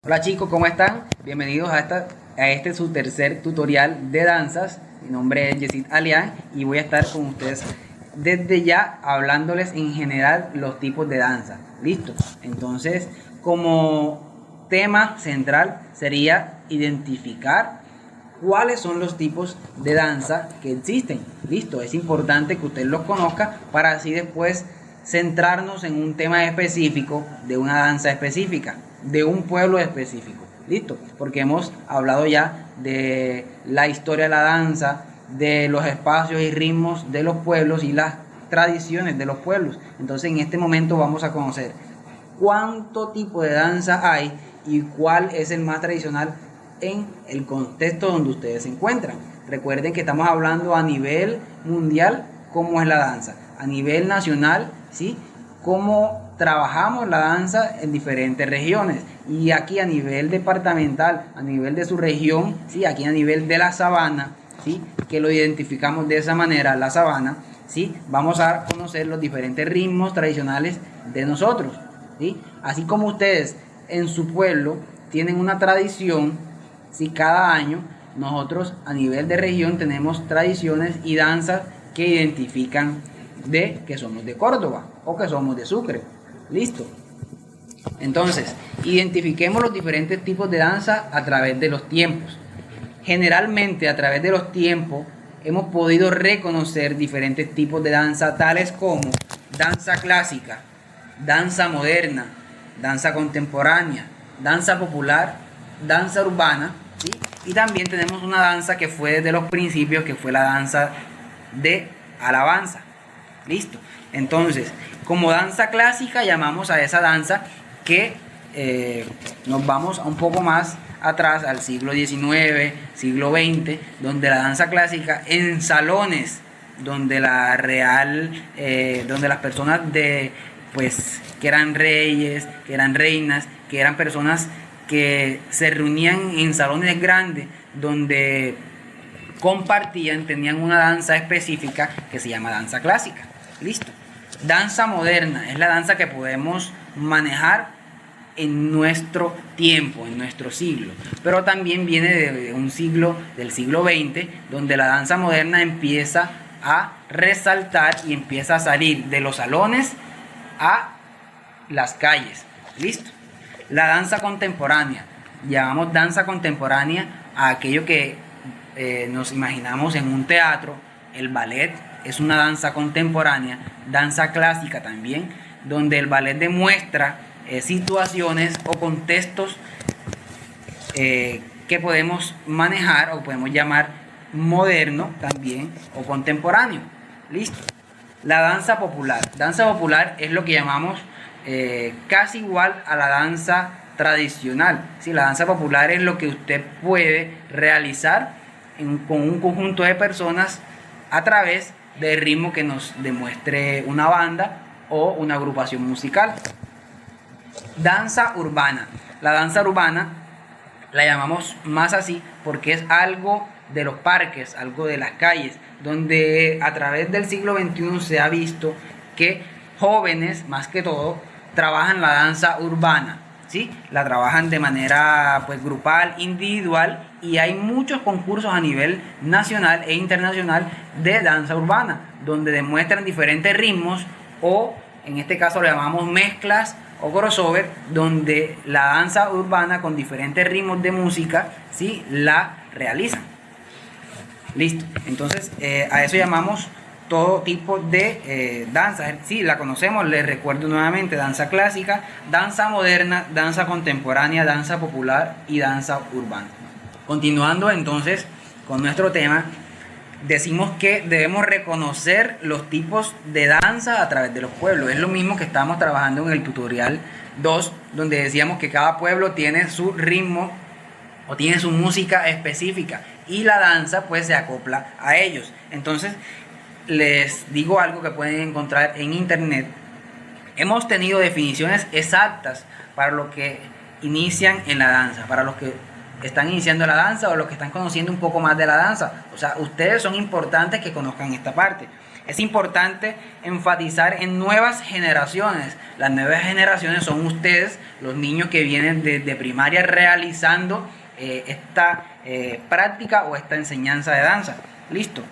Hola chicos, ¿cómo están? Bienvenidos a este su tercer tutorial de danzas. Mi nombre es Yesid Alian y voy a estar con ustedes desde ya hablándoles en general los tipos de danza. ¿Listo? Entonces, como tema central sería identificar cuáles son los tipos de danza que existen. Listo, es importante que usted los conozca para así después centrarnos en un tema específico de una danza específica, de un pueblo específico. Listo, porque hemos hablado ya de la historia de la danza, de los espacios y ritmos de los pueblos y las tradiciones de los pueblos. Entonces en este momento vamos a conocer cuánto tipo de danza hay y cuál es el más tradicional en el contexto donde ustedes se encuentran. Recuerden que estamos hablando a nivel mundial cómo es la danza, a nivel nacional, ¿sí? Cómo trabajamos la danza en diferentes regiones, y aquí a nivel departamental, a nivel de su región, ¿sí? Aquí a nivel de la sabana, ¿sí? Que lo identificamos de esa manera, la sabana, ¿sí? Vamos a conocer los diferentes ritmos tradicionales de nosotros, ¿sí? Así como ustedes en su pueblo tienen una tradición, ¿sí? Cada año nosotros a nivel de región tenemos tradiciones y danzas que identifican de que somos de Córdoba o que somos de Sucre. Listo. Entonces, identifiquemos los diferentes tipos de danza a través de los tiempos. Generalmente, a través de los tiempos, hemos podido reconocer diferentes tipos de danza, tales como danza clásica, danza moderna, danza contemporánea, danza popular, danza urbana, ¿sí? Y también tenemos una danza que fue desde los principios, que fue la danza de alabanza. Listo. Entonces, como danza clásica llamamos a esa danza que nos vamos a un poco más atrás, al siglo XIX, siglo XX, donde la danza clásica en salones, donde la real, donde las personas de, pues, que eran reyes, que eran reinas, que eran personas que se reunían en salones grandes, donde compartían, tenían una danza específica que se llama danza clásica. Listo. Danza moderna es la danza que podemos manejar en nuestro tiempo, en nuestro siglo, pero también viene de un siglo, del siglo XX, donde la danza moderna empieza a resaltar y empieza a salir de los salones a las calles. Listo. La danza contemporánea, llamamos danza contemporánea a aquello que nos imaginamos en un teatro. El ballet es una danza contemporánea, danza clásica también, donde el ballet demuestra situaciones o contextos que podemos manejar o podemos llamar moderno también o contemporáneo. Listo. La danza popular. Danza popular es lo que llamamos casi igual a la danza tradicional. ¿Sí? La danza popular es lo que usted puede realizar con un conjunto de personas a través del ritmo que nos demuestre una banda o una agrupación musical. Danza urbana. La danza urbana la llamamos más así porque es algo de los parques, algo de las calles, donde a través del siglo XXI se ha visto que jóvenes, más que todo, trabajan la danza urbana, ¿sí? La trabajan de manera pues grupal, individual, y hay muchos concursos a nivel nacional e internacional de danza urbana, donde demuestran diferentes ritmos o en este caso le llamamos mezclas o crossover, donde la danza urbana con diferentes ritmos de música, ¿sí? La realizan. Listo. Entonces a eso llamamos todo tipo de danza. Sí, la conocemos, les recuerdo nuevamente: danza clásica, danza moderna, danza contemporánea, danza popular y danza urbana. Continuando entonces con nuestro tema, decimos que debemos reconocer los tipos de danza a través de los pueblos. Es lo mismo que estamos trabajando en el tutorial 2, donde decíamos que cada pueblo tiene su ritmo o tiene su música específica y la danza pues se acopla a ellos. Entonces les digo algo que pueden encontrar en internet. Hemos tenido definiciones exactas para los que inician en la danza, para los que están iniciando la danza o los que están conociendo un poco más de la danza. O sea, ustedes son importantes que conozcan esta parte. Es importante enfatizar en nuevas generaciones. Las nuevas generaciones son ustedes, los niños que vienen de primaria realizando esta práctica o esta enseñanza de danza. Listo.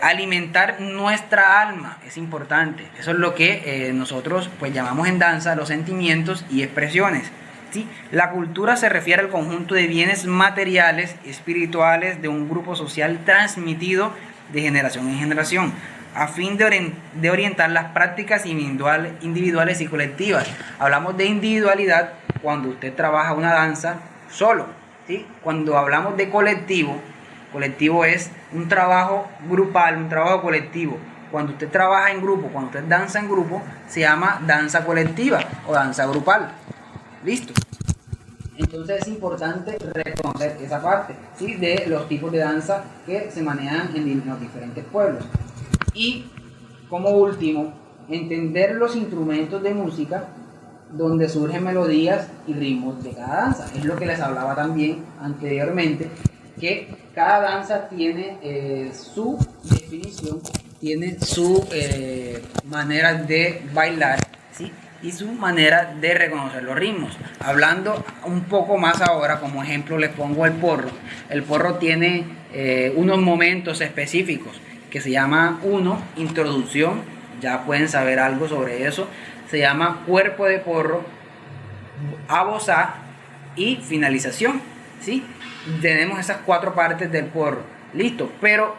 Alimentar nuestra alma es importante. Eso es lo que nosotros pues llamamos en danza los sentimientos y expresiones. ¿Sí? La cultura se refiere al conjunto de bienes materiales, espirituales de un grupo social transmitido de generación en generación, a fin de orientar las prácticas individuales y colectivas. Hablamos de individualidad cuando usted trabaja una danza solo, ¿sí? Cuando hablamos de colectivo es un trabajo grupal, un trabajo colectivo. Cuando usted trabaja en grupo, cuando usted danza en grupo, se llama danza colectiva o danza grupal. Listo. Entonces es importante reconocer esa parte, ¿sí? De los tipos de danza que se manejan en los diferentes pueblos. Y como último, entender los instrumentos de música donde surgen melodías y ritmos de cada danza. Es lo que les hablaba también anteriormente, que cada danza tiene su definición, tiene su manera de bailar, ¿sí? Y su manera de reconocer los ritmos. Hablando un poco más ahora, como ejemplo les pongo el porro. El porro tiene unos momentos específicos que se llama introducción, ya pueden saber algo sobre eso. Se llama cuerpo de porro, abosá y finalización, ¿sí? Tenemos esas 4 partes del porro. Listo, pero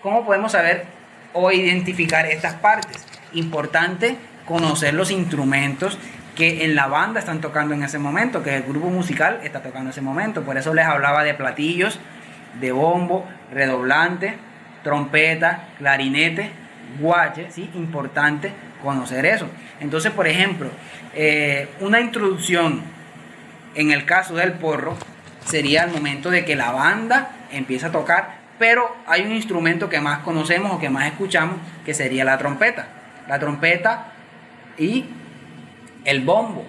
¿cómo podemos saber o identificar estas partes? Importante conocer los instrumentos que en la banda están tocando en ese momento, que el grupo musical está tocando en ese momento. Por eso les hablaba de platillos, de bombo, redoblante, trompeta, clarinete, guache, ¿sí? Importante conocer eso. Entonces, por ejemplo, una introducción en el caso del porro sería el momento de que la banda empieza a tocar, pero hay un instrumento que más conocemos o que más escuchamos, que sería la trompeta. La trompeta y el bombo,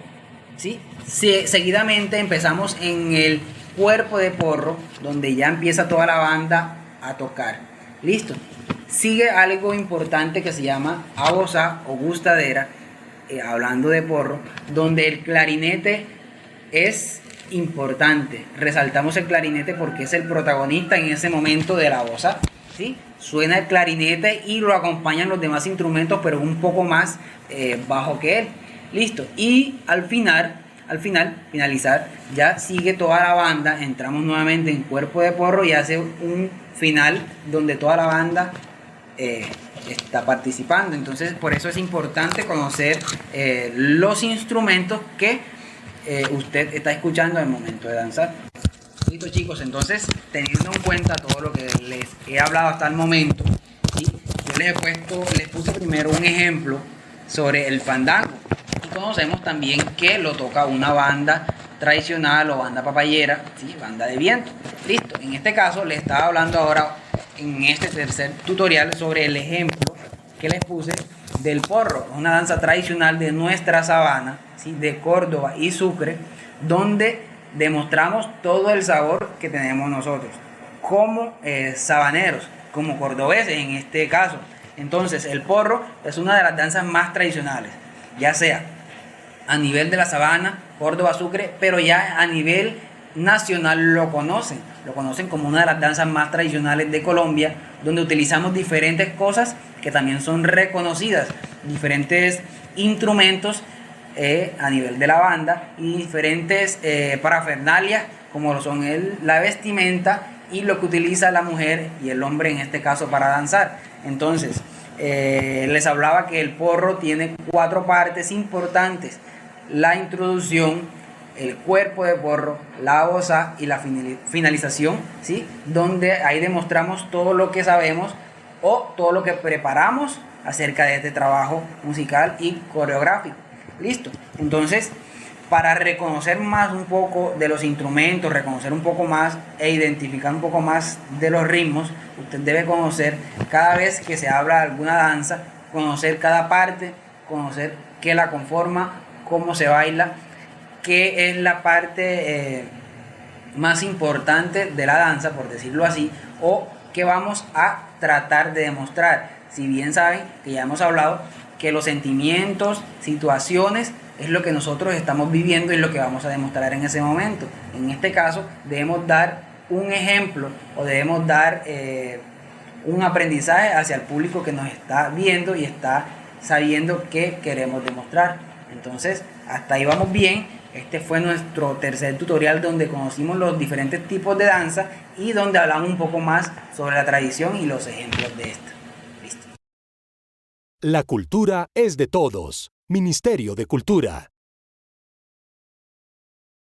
¿sí? Seguidamente empezamos en el cuerpo de porro, donde ya empieza toda la banda a tocar. Listo. Sigue algo importante que se llama abosá o gustadera, hablando de porro, donde el clarinete es importante. Resaltamos el clarinete porque es el protagonista en ese momento de la abosá, ¿sí? Suena el clarinete y lo acompañan los demás instrumentos, pero un poco más bajo que él. Listo. Y al finalizar, ya sigue toda la banda. Entramos nuevamente en cuerpo de porro y hace un final donde toda la banda está participando. Entonces, por eso es importante conocer los instrumentos que usted está escuchando al momento de danzar. Listo, chicos, entonces teniendo en cuenta todo lo que les he hablado hasta el momento, ¿sí? Yo les puse primero un ejemplo sobre el fandango, y conocemos también que lo toca una banda tradicional o banda papayera, ¿sí? Banda de viento. Listo, en este caso les estaba hablando ahora en este tercer tutorial sobre el ejemplo que les puse del porro, una danza tradicional de nuestra sabana, ¿sí? De Córdoba y Sucre, donde demostramos todo el sabor que tenemos nosotros como sabaneros, como cordobeses en este caso. Entonces el porro es una de las danzas más tradicionales, ya sea a nivel de la sabana, Córdoba, Sucre, pero ya a nivel nacional lo conocen como una de las danzas más tradicionales de Colombia, donde utilizamos diferentes cosas que también son reconocidas, diferentes instrumentos a nivel de la banda y diferentes parafernalias como lo son la vestimenta y lo que utiliza la mujer y el hombre en este caso para danzar. Entonces les hablaba que el porro tiene 4 partes importantes: la introducción, el cuerpo de porro, la abosá y la finalización, ¿sí? Donde ahí demostramos todo lo que sabemos o todo lo que preparamos acerca de este trabajo musical y coreográfico. Listo. Entonces, para reconocer más un poco de los instrumentos, reconocer un poco más e identificar un poco más de los ritmos, usted debe conocer cada vez que se habla de alguna danza, conocer cada parte, conocer qué la conforma, cómo se baila, qué es la parte más importante de la danza, por decirlo así, o que vamos a tratar de demostrar. Si bien saben que ya hemos hablado que los sentimientos, situaciones, es lo que nosotros estamos viviendo y lo que vamos a demostrar en ese momento. En este caso, debemos dar un ejemplo o debemos dar un aprendizaje hacia el público que nos está viendo y está sabiendo qué queremos demostrar. Entonces, hasta ahí vamos bien. Este fue nuestro tercer tutorial donde conocimos los diferentes tipos de danza y donde hablamos un poco más sobre la tradición y los ejemplos de esta. Listo. La cultura es de todos. Ministerio de Cultura.